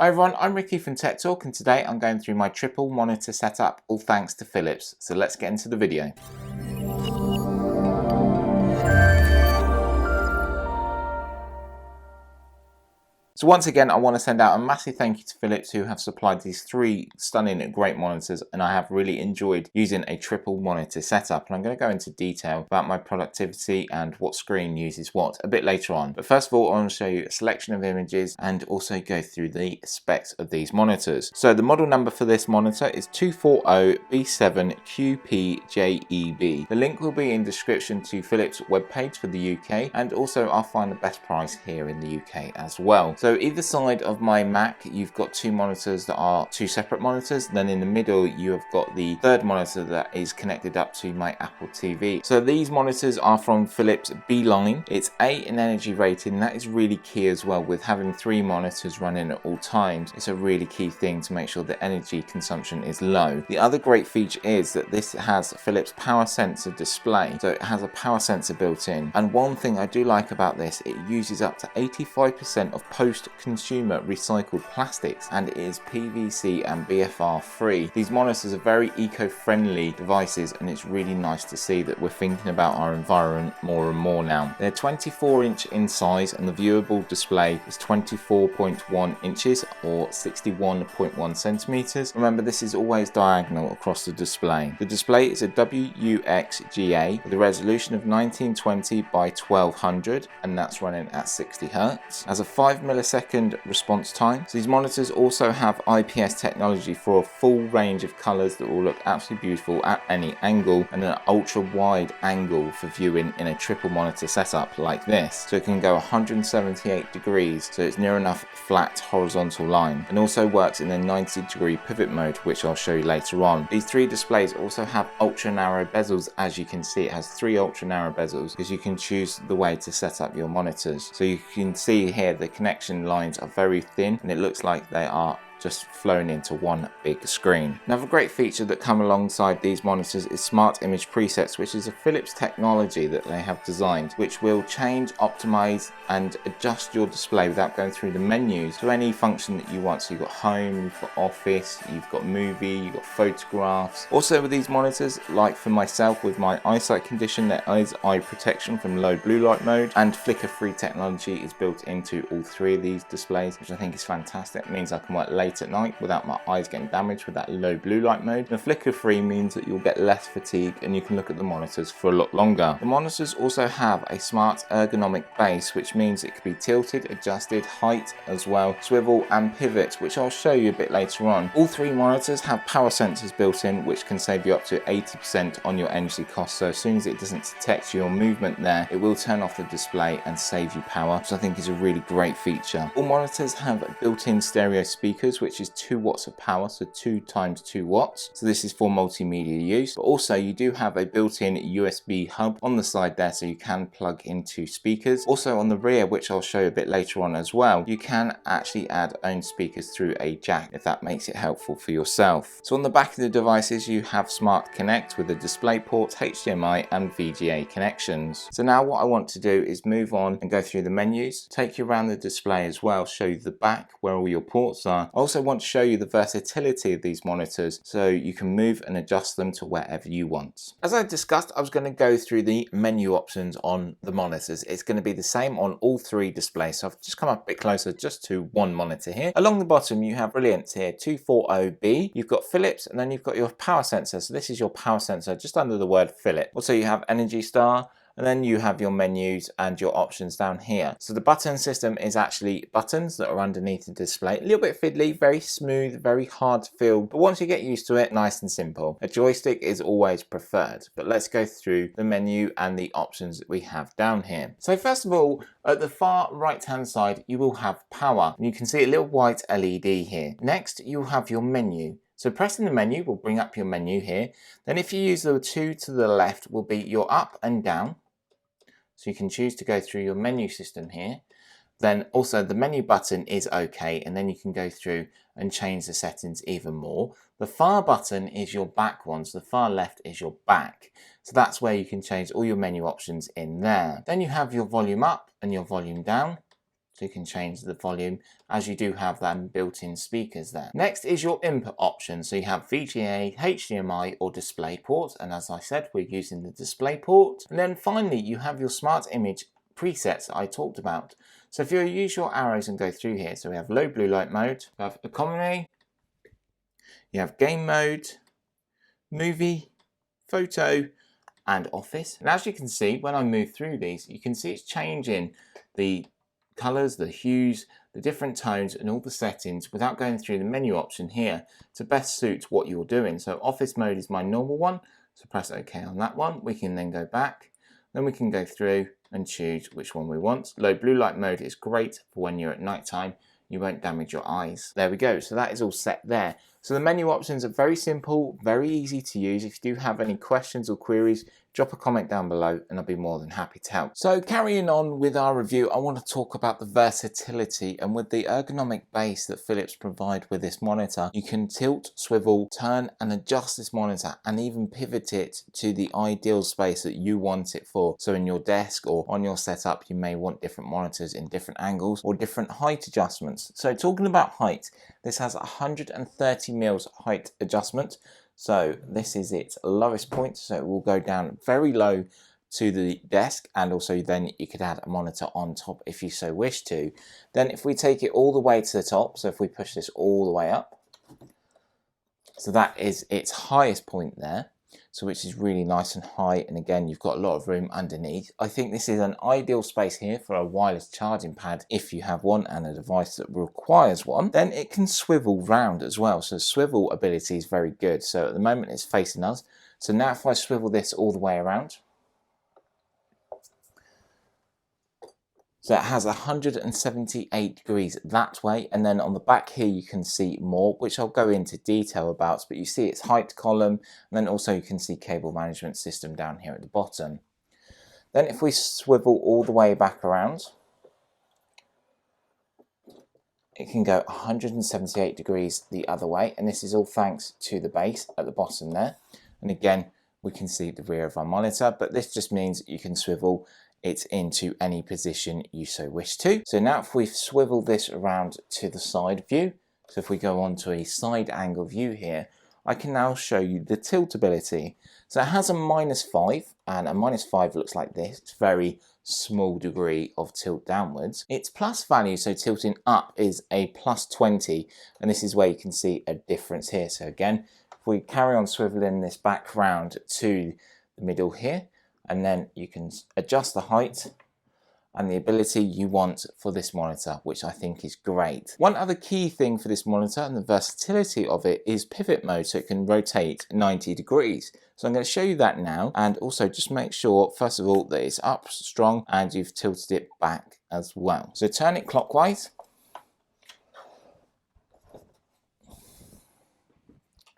Hi everyone, I'm Ricky from Tech Talk, and today I'm going through my triple monitor setup, all thanks to Philips. So let's get into the video. So once again, I want to send out a massive thank you to Philips, who have supplied these three stunning and great monitors, and I have really enjoyed using a triple monitor setup. And I'm going to go into detail about my productivity and what screen uses what a bit later on. But first of all, I want to show you a selection of images and also go through the specs of these monitors. So the model number for this monitor is 240B7QPJEB. The link will be in description to Philips webpage for the UK, and also I'll find the best price here in the UK as well. So either side of my Mac, you've got two monitors that are two separate monitors. Then in the middle, you have got the third monitor that is connected up to my Apple TV. So these monitors are from Philips B line. It's A in energy rating. That is really key as well. With having three monitors running at all times, it's a really key thing to make sure the energy consumption is low. The other great feature is that this has Philips power sensor display. So it has a power sensor built in. And one thing I do like about this, it uses up to 85% of post-consumer recycled plastics, and it is PVC and BFR free. These monitors are very eco-friendly devices, and it's really nice to see that we're thinking about our environment more and more now. They're 24-inch in size, and the viewable display is 24.1 inches or 61.1 centimeters. Remember, this is always diagonal across the display. The display is a WUXGA with a resolution of 1920 by 1200, and that's running at 60 Hz. Has a 5 millisecond response time. So these monitors also have IPS technology for a full range of colors that will look absolutely beautiful at any angle, and an ultra wide angle for viewing in a triple monitor setup like this. So it can go 178 degrees, so it's near enough flat horizontal line, and also works in a 90-degree pivot mode, which I'll show you later on. These three displays also have ultra narrow bezels. As you can see, it has three ultra narrow bezels because you can choose the way to set up your monitors. So you can see here the connection lines are very thin, and it looks like they are just flown into one big screen. Another great feature that come alongside these monitors is smart image presets, which is a Philips technology that they have designed, which will change, optimize and adjust your display without going through the menus to any function that you want. So you've got home, you've got office, you've got movie, you've got photographs. Also with these monitors, like for myself with my eyesight condition, there is eye protection from low blue light mode, and flicker free technology is built into all three of these displays, which I think is fantastic. It means I can work late at night without my eyes getting damaged with that low blue light mode. And flicker free means that you'll get less fatigue and you can look at the monitors for a lot longer. The monitors also have a smart ergonomic base, which means it can be tilted, adjusted, height as well, swivel and pivot, which I'll show you a bit later on. All three monitors have power sensors built in, which can save you up to 80% on your energy costs. So as soon as it doesn't detect your movement there, it will turn off the display and save you power, which I think is a really great feature. All monitors have built-in stereo speakers, which is 2 watts of power, so 2 times 2 watts. So this is for multimedia use, but also you do have a built-in USB hub on the side there, so you can plug into speakers. Also on the rear, which I'll show you a bit later on as well, you can actually add own speakers through a jack if that makes it helpful for yourself. So on the back of the devices, you have Smart Connect with a display port, HDMI and VGA connections. So now what I want to do is move on and go through the menus, take you around the display as well, show you the back where all your ports are. I also want to show you the versatility of these monitors, so you can move and adjust them to wherever you want. As I discussed, I was going to go through the menu options on the monitors. It's going to be the same on all three displays, so I've just come up a bit closer just to one monitor here. Along the bottom you have brilliant here, 240B, you've got Philips, and then you've got your power sensor. So this is your power sensor just under the word Philips. Also you have Energy Star, and then you have your menus and your options down here. So the button system is actually buttons that are underneath the display. A little bit fiddly, very smooth, very hard to feel, but once you get used to it, nice and simple. A joystick is always preferred, but let's go through the menu and the options that we have down here. So first of all, at the far right hand side, you will have power, and you can see a little white LED here. Next, you'll have your menu. So pressing the menu will bring up your menu here. Then if you use the two to the left will be your up and down. So you can choose to go through your menu system here. Then also the menu button is okay, and then you can go through and change the settings even more. The far button is your back one, so the far left is your back. So that's where you can change all your menu options in there. Then you have your volume up and your volume down. so you can change the volume as you do have them built-in speakers there. Next is your input option. So you have VGA, HDMI or display port, and as I said, we're using the display port. And then finally you have your smart image presets that I talked about. So if you use your arrows and go through here, so we have low blue light mode, you have economy, you have game mode, movie, photo and office. And as you can see, when I move through these, you can see it's changing the colors, the hues, the different tones and all the settings without going through the menu option here to best suit what you're doing. So office mode is my normal one, so press OK on that one. We can then go back, then we can go through and choose which one we want. Low blue light mode is great for when you're at night time. You won't damage your eyes. There we go, so that is all set there. So the menu options are very simple, very easy to use. If you do have any questions or queries, drop a comment down below and I'll be more than happy to help. So carrying on with our review, I want to talk about the versatility, and with the ergonomic base that Philips provide with this monitor, you can tilt, swivel, turn and adjust this monitor and even pivot it to the ideal space that you want it for. So in your desk or on your setup, you may want different monitors in different angles or different height adjustments. So talking about height, this has 130 mils height adjustment. So this is its lowest point, so it will go down very low to the desk, and also then you could add a monitor on top if you so wish to. Then if we take it all the way to the top, so if we push this all the way up, so that is its highest point there, so which is really nice and high, and again you've got a lot of room underneath. I think this is an ideal space here for a wireless charging pad if you have one and a device that requires one. Then it can swivel round as well, so swivel ability is very good. So at the moment it's facing us, so now if I swivel this all the way around, so it has 178 degrees that way, and then on the back here you can see more, which I'll go into detail about, but you see its height column, and then also you can see cable management system down here at the bottom. Then if we swivel all the way back around, it can go 178 degrees the other way, and this is all thanks to the base at the bottom there. And again, we can see the rear of our monitor, but this just means you can swivel it into any position you so wish to. So now if we swivel this around to the side view, so if we go on to a side angle view here, I can now show you the tiltability. So it has a -5, and a -5 looks like this. It's very small degree of tilt downwards. Its plus value, so tilting up, is a +20, and this is where you can see a difference here. So again, if we carry on swiveling this back round to the middle here, and then you can adjust the height and the ability you want for this monitor, which I think is great. One other key thing for this monitor and the versatility of it is pivot mode, so it can rotate 90 degrees. So I'm going to show you that now, and also just make sure first of all that it's up strong and you've tilted it back as well. So turn it clockwise.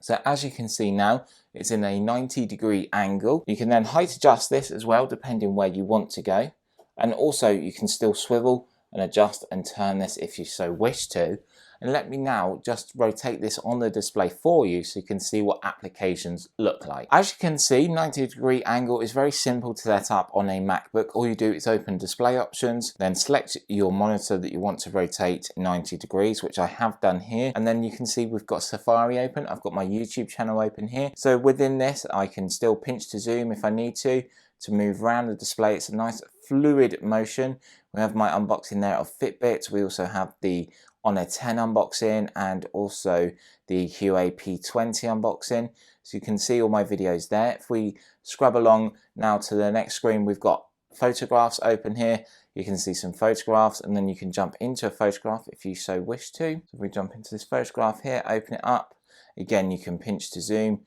So as you can see now, it's in a 90-degree angle. You can then height adjust this as well, depending where you want to go. And also you can still swivel and adjust and turn this if you so wish to. And let me now just rotate this on the display for you so you can see what applications look like. As you can see, 90-degree angle is very simple to set up on a MacBook. All you do is open display options, then select your monitor that you want to rotate 90 degrees, which I have done here. And then you can see we've got Safari open. I've got my YouTube channel open here. So within this, I can still pinch to zoom if I need to move around the display. It's a nice fluid motion. We have my unboxing there of Fitbit. We also have the Honor 10 unboxing and also the Huawei P20 unboxing. So you can see all my videos there. If we scrub along now to the next screen, we've got photographs open here. You can see some photographs, and then you can jump into a photograph if you so wish to. So if we jump into this photograph here, open it up. Again, you can pinch to zoom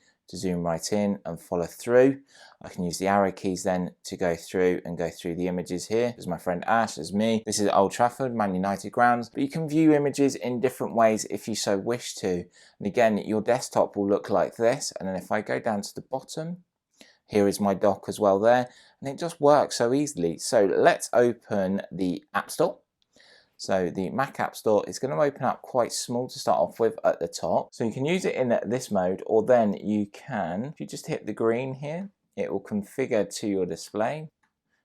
right in and follow through. I can use the arrow keys then to go through the images here. There's my friend Ash, there's me. This is Old Trafford, Man United grounds. But you can view images in different ways if you so wish to. And again, your desktop will look like this. And then if I go down to the bottom, here is my dock as well there. And it just works so easily. So let's open the App Store. So the Mac App Store is going to open up quite small to start off with at the top. So you can use it in this mode, or then you can, if you just hit the green here, it will configure to your display.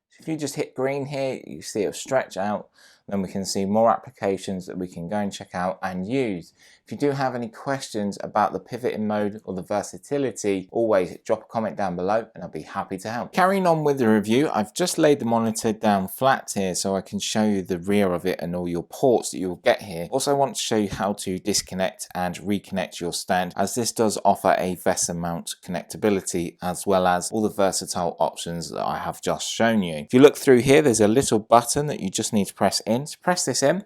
So if you just hit green here, you see it'll stretch out. then we can see more applications that we can go and check out and use. If you do have any questions about the pivoting mode or the versatility, always drop a comment down below and I'll be happy to help. Carrying on with the review, I've just laid the monitor down flat here so I can show you the rear of it and all your ports that you'll get here. Also, I want to show you how to disconnect and reconnect your stand, as this does offer a VESA mount connectability as well as all the versatile options that I have just shown you. If you look through here, there's a little button that you just need to press in. So press this in,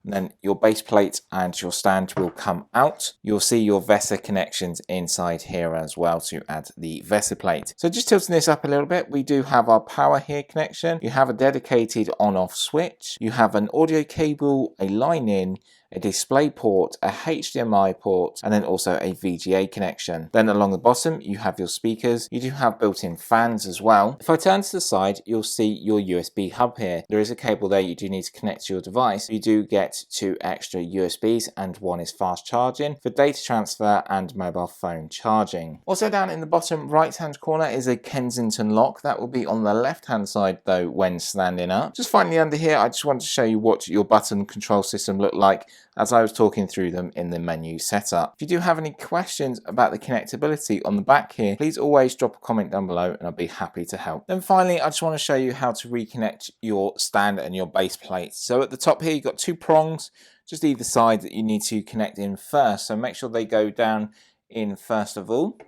and then your base plate and your stand will come out. You'll see your VESA connections inside here as well to add the VESA plate. So just tilting this up a little bit, we do have our power here connection. You have a dedicated on-off switch. You have an audio cable, a line in, a display port, a HDMI port, and then also a VGA connection. Then along the bottom, you have your speakers. You do have built-in fans as well. If I turn to the side, you'll see your USB hub here. There is a cable there you do need to connect to your device. You do get 2 extra USBs and one is fast charging for data transfer and mobile phone charging. Also down in the bottom right-hand corner is a Kensington lock. That will be on the left-hand side though when standing up. Just finally under here, I just want to show you what your button control system looked like as I was talking through them in the menu setup. If you do have any questions about the connectability on the back here, please always drop a comment down below and I'll be happy to help. Then finally, I just want to show you how to reconnect your stand and your base plate. So at the top here, you've got 2 prongs, just either side, that you need to connect in first. So make sure they go down in first of all.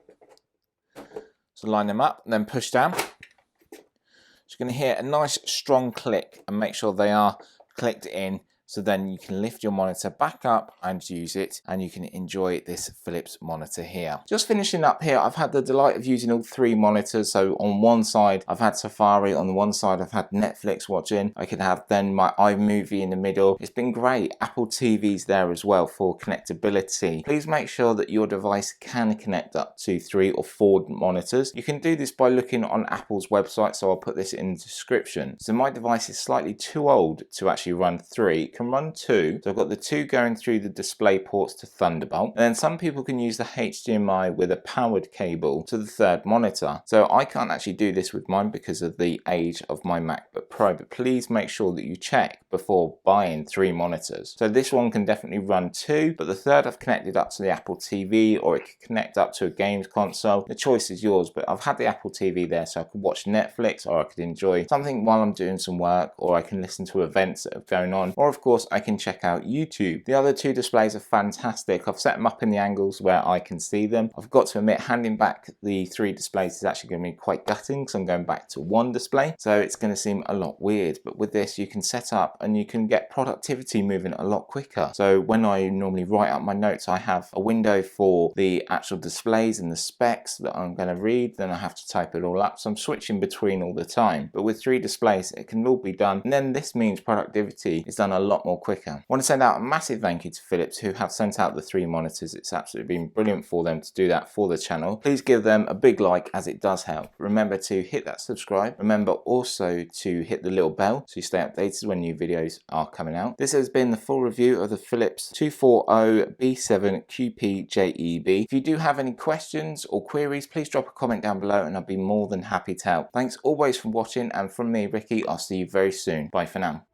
So line them up and then push down. You're going to hear a nice strong click and make sure they are clicked in. So then you can lift your monitor back up and use it, and you can enjoy this Philips monitor here. Just finishing up here, I've had the delight of using all 3 monitors. So on one side, I've had Safari. On the one side, I've had Netflix watching. I could have then my iMovie in the middle. It's been great. Apple TV's there as well for connectability. Please make sure that your device can connect up to 3 or 4 monitors. You can do this by looking on Apple's website, so I'll put this in the description. So my device is slightly too old to actually run 3. Can run 2, so I've got the 2 going through the display ports to Thunderbolt, and then some people can use the HDMI with a powered cable to the 3rd monitor. So I can't actually do this with mine because of the age of my MacBook Pro, but please make sure that you check before buying 3 monitors. So this one can definitely run 2, but the 3rd I've connected up to the Apple TV, or it can connect up to a games console. The choice is yours, but I've had the Apple TV there so I could watch Netflix, or I could enjoy something while I'm doing some work, or I can listen to events that are going on, or of course I can check out YouTube. The other 2 displays are fantastic. I've set them up in the angles where I can see them. I've got to admit, handing back the 3 displays is actually going to be quite gutting because I'm going back to 1 display, so it's going to seem a lot weird. But with this, you can set up and you can get productivity moving a lot quicker. So when I normally write up my notes, I have a window for the actual displays and the specs that I'm going to read, then I have to type it all up, so I'm switching between all the time. But with 3 displays, it can all be done, and then this means productivity is done a lot more quicker. I want to send out a massive thank you to Philips, who have sent out the 3 monitors. It's absolutely been brilliant for them to do that for the channel. Please give them a big like, as it does help. Remember to hit that subscribe. Remember also to hit the little bell so you stay updated when new videos are coming out. This has been the full review of the Philips 240B7QPJEB. If you do have any questions or queries, please drop a comment down below and I'll be more than happy to help. Thanks always for watching, and from me, Ricky, I'll see you very soon. Bye for now.